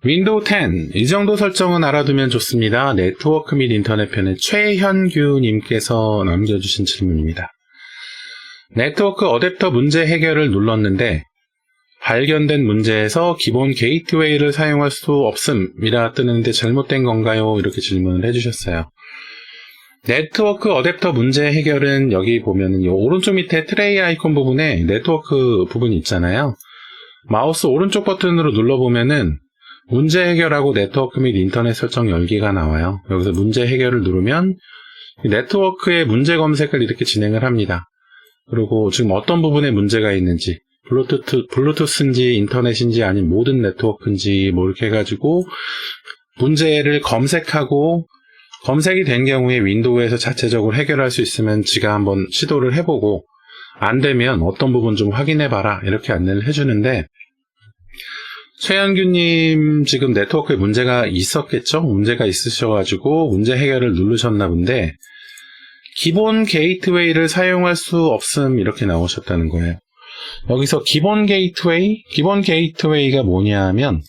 윈도우 10, 이 정도 설정은 알아두면 좋습니다. 네트워크 및 인터넷 편의 최현규님께서 남겨주신 질문입니다. 네트워크 어댑터 문제 해결을 눌렀는데 발견된 문제에서 기본 게이트웨이를 사용할 수 없음이라 뜨는데 잘못된 건가요? 이렇게 질문을 해주셨어요. 네트워크 어댑터 문제 해결은 여기 보면은 이 오른쪽 밑에 트레이 아이콘 부분에 네트워크 부분이 있잖아요. 마우스 오른쪽 버튼으로 눌러보면은 문제 해결하고 네트워크 및 인터넷 설정 열기가 나와요. 여기서 문제 해결을 누르면 네트워크의 문제 검색을 이렇게 진행을 합니다. 그리고 지금 어떤 부분에 문제가 있는지, 블루투스인지 인터넷인지 아니면 모든 네트워크인지 뭐 이렇게 해가지고 문제를 검색하고 검색이 된 경우에 윈도우에서 자체적으로 해결할 수 있으면 지가 한번 시도를 해보고 안 되면 어떤 부분 좀 확인해봐라 이렇게 안내를 해주는데, 최현규님 지금 네트워크에 문제가 있었겠죠? 문제가 있으셔가지고 문제 해결을 누르셨나 본데 기본 게이트웨이를 사용할 수 없음 이렇게 나오셨다는 거예요. 여기서 기본 게이트웨이가 뭐냐 하면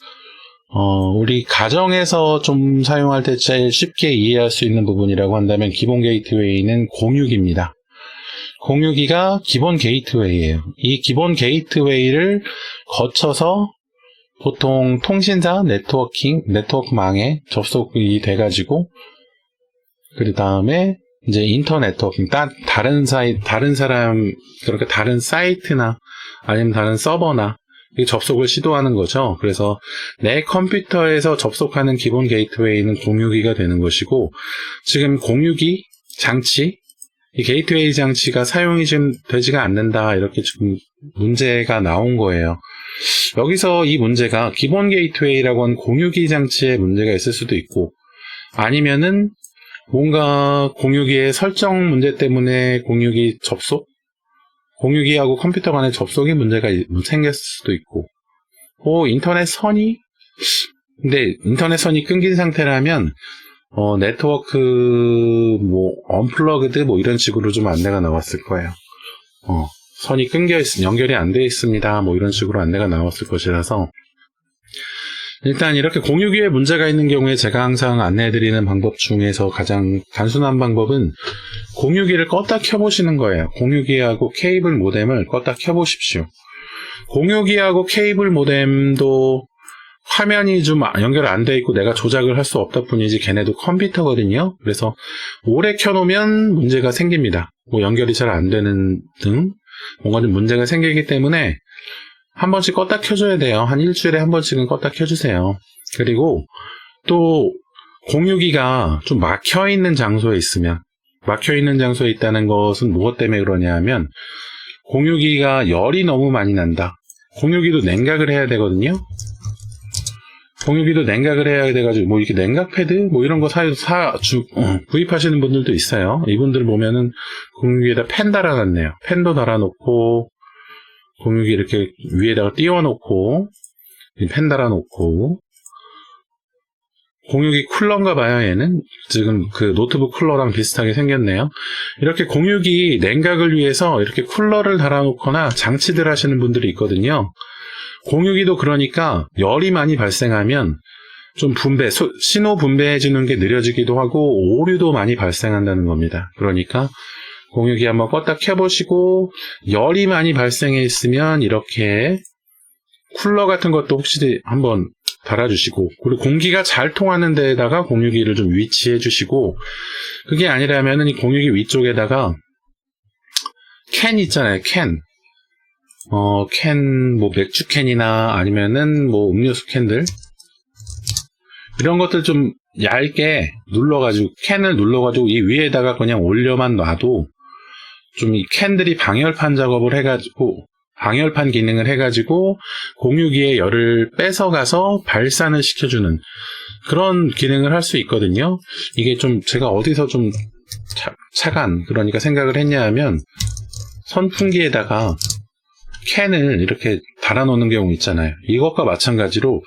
우리 가정에서 좀 사용할 때 제일 쉽게 이해할 수 있는 부분이라고 한다면 기본 게이트웨이는 062입니다. 062가 기본 게이트웨이예요. 이 기본 게이트웨이를 거쳐서 보통 통신사 네트워크망에 접속이 돼가지고 그 다음에 이제 인터넷 네트워킹, 다른 사람, 그렇게 다른 사이트나 아니면 다른 서버나 접속을 시도하는 거죠. 그래서 내 컴퓨터에서 접속하는 기본 게이트웨이는 062가 되는 것이고, 지금 062 장치, 이 게이트웨이 장치가 사용이 지금 되지가 않는다 이렇게 지금 문제가 나온 거예요. 여기서 이 문제가 기본 게이트웨이라고 하는 062 장치에 문제가 있을 수도 있고, 아니면은 뭔가 062의 설정 문제 때문에 062 접속? 062하고 컴퓨터 간의 접속에 문제가 생겼을 수도 있고, 인터넷 선이? 근데 인터넷 선이 끊긴 상태라면 네트워크 언플러그드 이런 식으로 좀 안내가 나왔을 거예요. 선이 끊겨 연결이 안 돼 있습니다. 이런 식으로 안내가 나왔을 것이라서, 일단 이렇게 062에 문제가 있는 경우에 제가 항상 안내해드리는 방법 중에서 가장 단순한 방법은 062를 껐다 켜보시는 거예요. 062하고 케이블 모뎀을 껐다 켜보십시오. 062하고 케이블 모뎀도 화면이 좀 연결 안 돼 있고 내가 조작을 할 수 없다 뿐이지 걔네도 컴퓨터거든요. 그래서 오래 켜놓으면 문제가 생깁니다. 연결이 잘 안 되는 등 뭔가 좀 문제가 생기기 때문에 한 번씩 껐다 켜줘야 돼요. 한 일주일에 한 번씩은 껐다 켜주세요. 그리고 또 062가 좀 막혀있는 장소에 있다는 것은 무엇 때문에 그러냐 하면 062가 열이 너무 많이 난다. 062도 냉각을 해야 되거든요. 062도 냉각을 해야 돼가지고 이렇게 냉각 패드 이런 거 구입하시는 분들도 있어요. 이분들 보면은 062에다 팬 달아놨네요. 팬도 달아놓고 062 이렇게 위에다가 띄워놓고 펜 달아놓고 062 쿨러인가 봐요. 얘는 지금 그 노트북 쿨러랑 비슷하게 생겼네요. 이렇게 062 냉각을 위해서 이렇게 쿨러를 달아놓거나 장치들 하시는 분들이 있거든요. 062도 그러니까 열이 많이 발생하면 좀 신호 분배해주는 게 느려지기도 하고 오류도 많이 발생한다는 겁니다. 그러니까 062 한번 껐다 켜보시고 열이 많이 발생해 있으면 이렇게 쿨러 같은 것도 혹시 한번 달아주시고, 그리고 공기가 잘 통하는 데에다가 062를 좀 위치해 주시고, 그게 아니라면은 이 062 위쪽에다가 캔 있잖아요. 캔 맥주 캔이나 아니면은 음료수 캔들 이런 것들 좀 얇게 캔을 눌러가지고 이 위에다가 그냥 올려만 놔도 좀 이 캔들이 방열판 작업을 해가지고 방열판 기능을 해가지고 062의 열을 뺏어가서 발산을 시켜주는 그런 기능을 할 수 있거든요. 이게 좀 제가 어디서 좀 그러니까 생각을 했냐 하면 선풍기에다가 캔을 이렇게 달아놓는 경우 있잖아요. 이것과 마찬가지로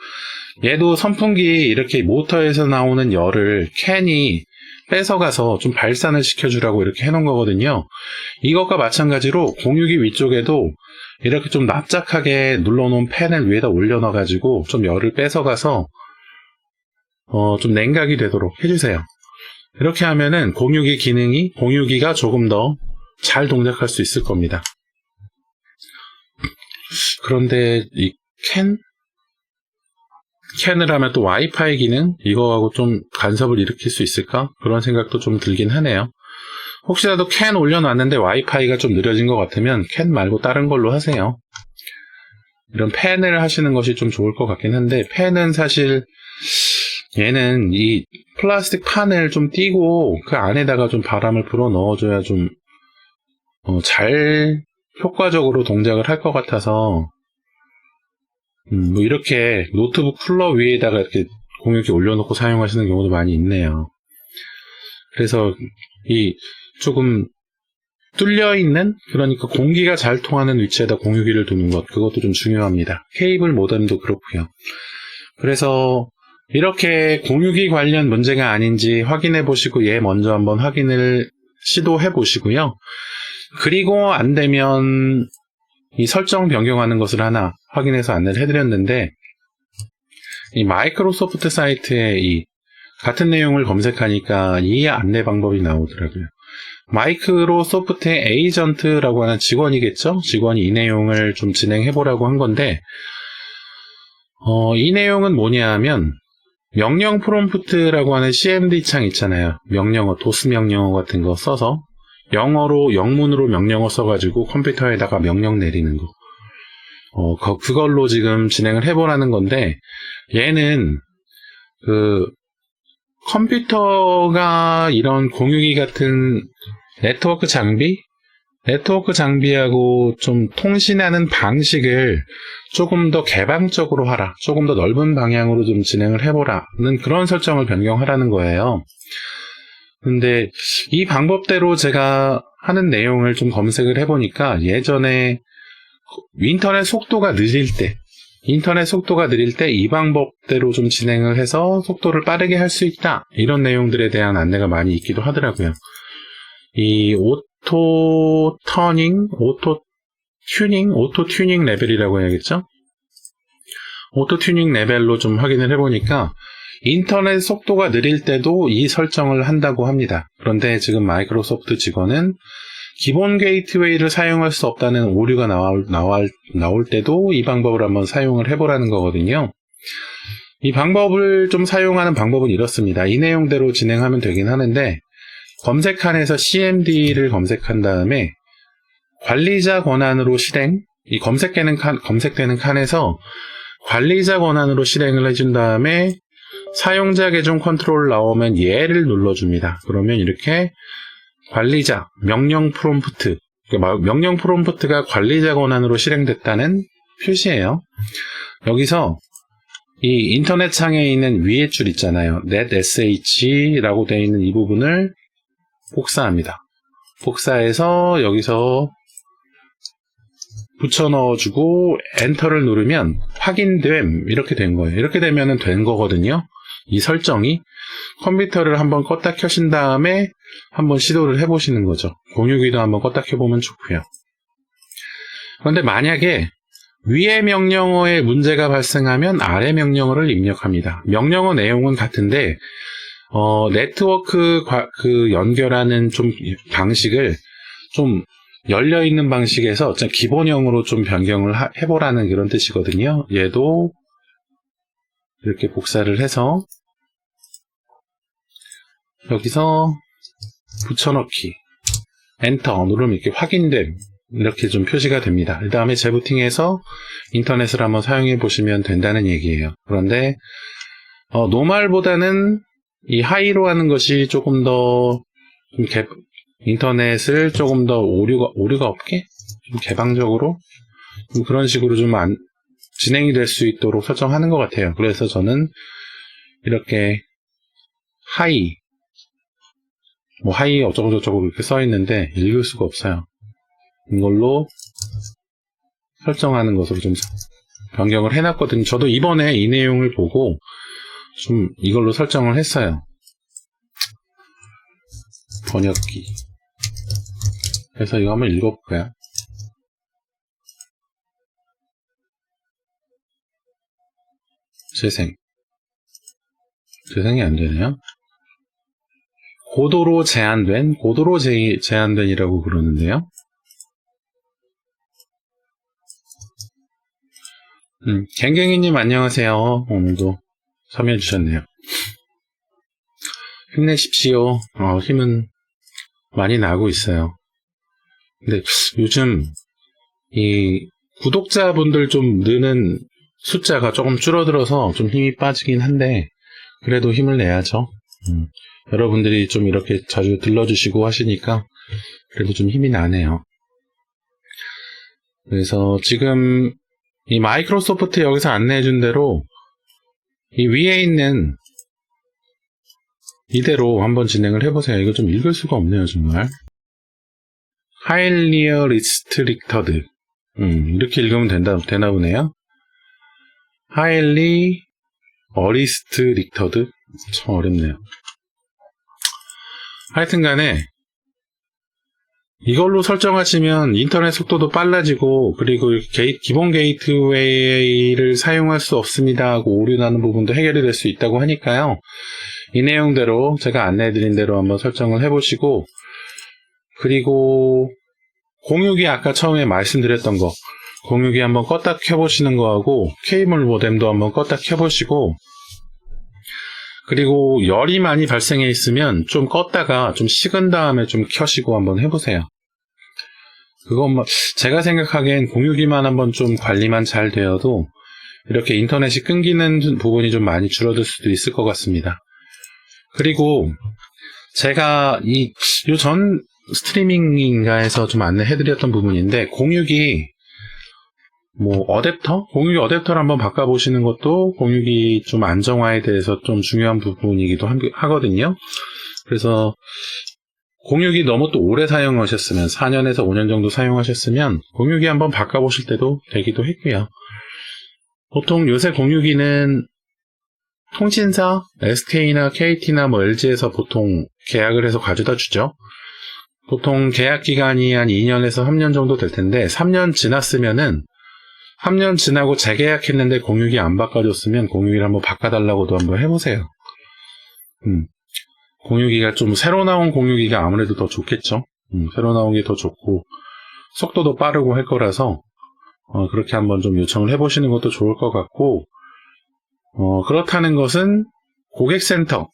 얘도 선풍기 이렇게 모터에서 나오는 열을 캔이 뺏어가서 좀 발산을 시켜주라고 이렇게 해놓은 거거든요. 이것과 마찬가지로 062 위쪽에도 이렇게 좀 납작하게 눌러놓은 팬을 위에다 올려놔가지고 좀 열을 뺏어가서 좀 냉각이 되도록 해주세요. 이렇게 하면은 공유기가 조금 더 잘 동작할 수 있을 겁니다. 그런데 이 캔을 하면 또 와이파이 기능? 이거하고 좀 간섭을 일으킬 수 있을까? 그런 생각도 좀 들긴 하네요. 혹시라도 캔 올려놨는데 와이파이가 좀 느려진 것 같으면 캔 말고 다른 걸로 하세요. 이런 팬을 하시는 것이 좀 좋을 것 같긴 한데, 팬은 사실 얘는 이 플라스틱 판을 좀 띄고 그 안에다가 좀 바람을 불어 넣어줘야 좀 잘 효과적으로 동작을 할 것 같아서 뭐 이렇게 노트북 쿨러 위에다가 이렇게 공유기 올려놓고 사용하시는 경우도 많이 있네요. 그래서 이 조금 뚫려있는, 그러니까 공기가 잘 통하는 위치에다 공유기를 두는 것, 그것도 좀 중요합니다. 케이블 모뎀도 그렇고요. 그래서 이렇게 공유기 관련 문제가 아닌지 확인해 보시고 얘 먼저 한번 확인을 시도해 보시고요. 그리고 안 되면 이 설정 변경하는 것을 하나 확인해서 안내를 해드렸는데, 이 마이크로소프트 사이트에 이 같은 내용을 검색하니까 이 안내 방법이 나오더라고요. 마이크로소프트의 에이전트라고 하는 직원이겠죠? 직원이 이 내용을 좀 진행해보라고 한 건데, 이 내용은 뭐냐 하면, 명령 프롬프트라고 하는 CMD 창 있잖아요. 명령어, 도스 명령어 같은 거 써서, 영문으로 명령어 써가지고 컴퓨터에다가 명령 내리는 거. 그걸로 지금 진행을 해보라는 건데, 얘는, 컴퓨터가 이런 공유기 같은 네트워크 장비하고 좀 통신하는 방식을 조금 더 개방적으로 하라, 조금 더 넓은 방향으로 좀 진행을 해보라는 그런 설정을 변경하라는 거예요. 근데 이 방법대로 제가 하는 내용을 좀 검색을 해보니까 예전에 인터넷 속도가 느릴 때 이 방법대로 좀 진행을 해서 속도를 빠르게 할 수 있다, 이런 내용들에 대한 안내가 많이 있기도 하더라고요. 이 오토 튜닝 레벨이라고 해야겠죠? 오토 튜닝 레벨로 좀 확인을 해보니까 인터넷 속도가 느릴 때도 이 설정을 한다고 합니다. 그런데 지금 마이크로소프트 직원은 기본 게이트웨이를 사용할 수 없다는 오류가 나올 때도 이 방법을 한번 사용을 해보라는 거거든요. 이 방법을 좀 사용하는 방법은 이렇습니다. 이 내용대로 진행하면 되긴 하는데, 검색칸에서 CMD를 검색한 다음에 관리자 권한으로 이 검색되는 칸에서 관리자 권한으로 실행을 해준 다음에 사용자 계정 컨트롤 나오면 얘를 눌러줍니다. 그러면 이렇게 관리자, 명령 프롬프트가 관리자 권한으로 실행됐다는 표시예요. 여기서 이 인터넷 창에 있는 위에 줄 있잖아요. netsh라고 되어 있는 이 부분을 복사합니다. 복사해서 여기서 붙여 넣어주고 엔터를 누르면 확인됨, 이렇게 된 거예요. 이렇게 되면 된 거거든요. 이 설정이 컴퓨터를 한번 껐다 켜신 다음에 한번 시도를 해보시는 거죠. 공유기도 한번 껐다 켜보면 좋고요. 그런데 만약에 위의 명령어에 문제가 발생하면 아래 명령어를 입력합니다. 명령어 내용은 같은데 네트워크 연결하는 좀 방식을 좀 열려있는 방식에서 기본형으로 좀 변경을 해보라는 그런 뜻이거든요. 얘도 이렇게 복사를 해서 여기서 붙여넣기, 엔터 누르면 이렇게 확인됨, 이렇게 좀 표시가 됩니다. 그 다음에 재부팅해서 인터넷을 한번 사용해 보시면 된다는 얘기예요. 그런데 노멀보다는 이 하이로 하는 것이 조금 더 인터넷을 조금 더 오류가 없게 좀 개방적으로 그런 식으로 좀 진행이 될 수 있도록 설정하는 것 같아요. 그래서 저는 이렇게 하이 어쩌고저쩌고 이렇게 써 있는데 읽을 수가 없어요. 이걸로 설정하는 것으로 좀 변경을 해놨거든요. 저도 이번에 이 내용을 보고 좀 이걸로 설정을 했어요. 번역기. 그래서 이거 한번 읽어볼까요? 재생. 재생이 안 되네요. 고도로 제한된이라고 그러는데요. 갱갱이님 안녕하세요. 오늘도 참여해주셨네요. 힘내십시오. 힘은 많이 나고 있어요. 근데 요즘 이 구독자분들 좀 느는 숫자가 조금 줄어들어서 좀 힘이 빠지긴 한데 그래도 힘을 내야죠. 여러분들이 좀 이렇게 자주 들러주시고 하시니까 그래도 좀 힘이 나네요. 그래서 지금 이 마이크로소프트 여기서 안내해준 대로 이 위에 있는 이대로 한번 진행을 해보세요. 이거 좀 읽을 수가 없네요, 정말. Highly restricted. 이렇게 읽으면 되나 보네요. Highly restricted. 참 어렵네요. 하여튼 간에 이걸로 설정하시면 인터넷 속도도 빨라지고 그리고 기본 게이트웨이를 사용할 수 없습니다 하고 오류 나는 부분도 해결이 될 수 있다고 하니까요. 이 내용대로 제가 안내해드린 대로 한번 설정을 해보시고 그리고 공유기 아까 처음에 말씀드렸던 거 공유기 한번 껐다 켜보시는 거하고 케이블 모뎀도 한번 껐다 켜보시고 그리고 열이 많이 발생해 있으면 좀 껐다가 좀 식은 다음에 좀 켜시고 한번 해보세요. 그건 제가 생각하기엔 공유기만 한번 좀 관리만 잘 되어도 이렇게 인터넷이 끊기는 부분이 좀 많이 줄어들 수도 있을 것 같습니다. 그리고 제가 요 전 스트리밍인가에서 좀 안내해드렸던 부분인데 공유기 공유기 어댑터를 한번 바꿔보시는 것도 공유기 좀 안정화에 대해서 좀 중요한 부분이기도 하거든요. 그래서 공유기 너무 또 오래 사용하셨으면 4년에서 5년 정도 사용하셨으면 공유기 한번 바꿔보실 때도 되기도 했고요. 보통 요새 공유기는 통신사, SK나 KT나 LG에서 보통 계약을 해서 가져다 주죠. 보통 계약 기간이 한 2년에서 3년 정도 될 텐데 3년 지났으면은 3년 지나고 재계약했는데 공유기 안 바꿔줬으면 공유기를 한번 바꿔달라고도 한번 해보세요. 공유기가 좀 새로 나온 공유기가 아무래도 더 좋겠죠. 새로 나온 게 더 좋고 속도도 빠르고 할 거라서 그렇게 한번 좀 요청을 해보시는 것도 좋을 것 같고 그렇다는 것은 고객센터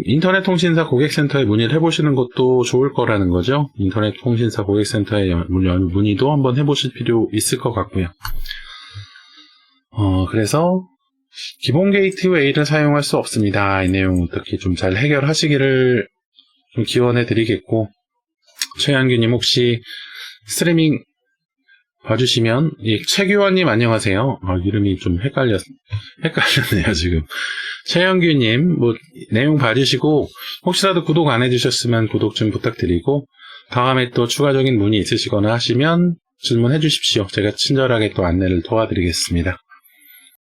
인터넷 통신사 고객센터에 문의를 해보시는 것도 좋을 거라는 거죠. 인터넷 통신사 고객센터에 문의도 한번 해보실 필요 있을 것 같고요. 그래서 기본 게이트웨이를 사용할 수 없습니다. 이 내용 어떻게 좀 잘 해결하시기를 좀 기원해 드리겠고 최현규님 혹시 스트리밍 봐주시면 최규환님 안녕하세요. 이름이 좀 헷갈렸네요 지금. 최현규님 내용 봐주시고 혹시라도 구독 안 해주셨으면 구독 좀 부탁드리고 다음에 또 추가적인 문의 있으시거나 하시면 질문해 주십시오. 제가 친절하게 또 안내를 도와드리겠습니다.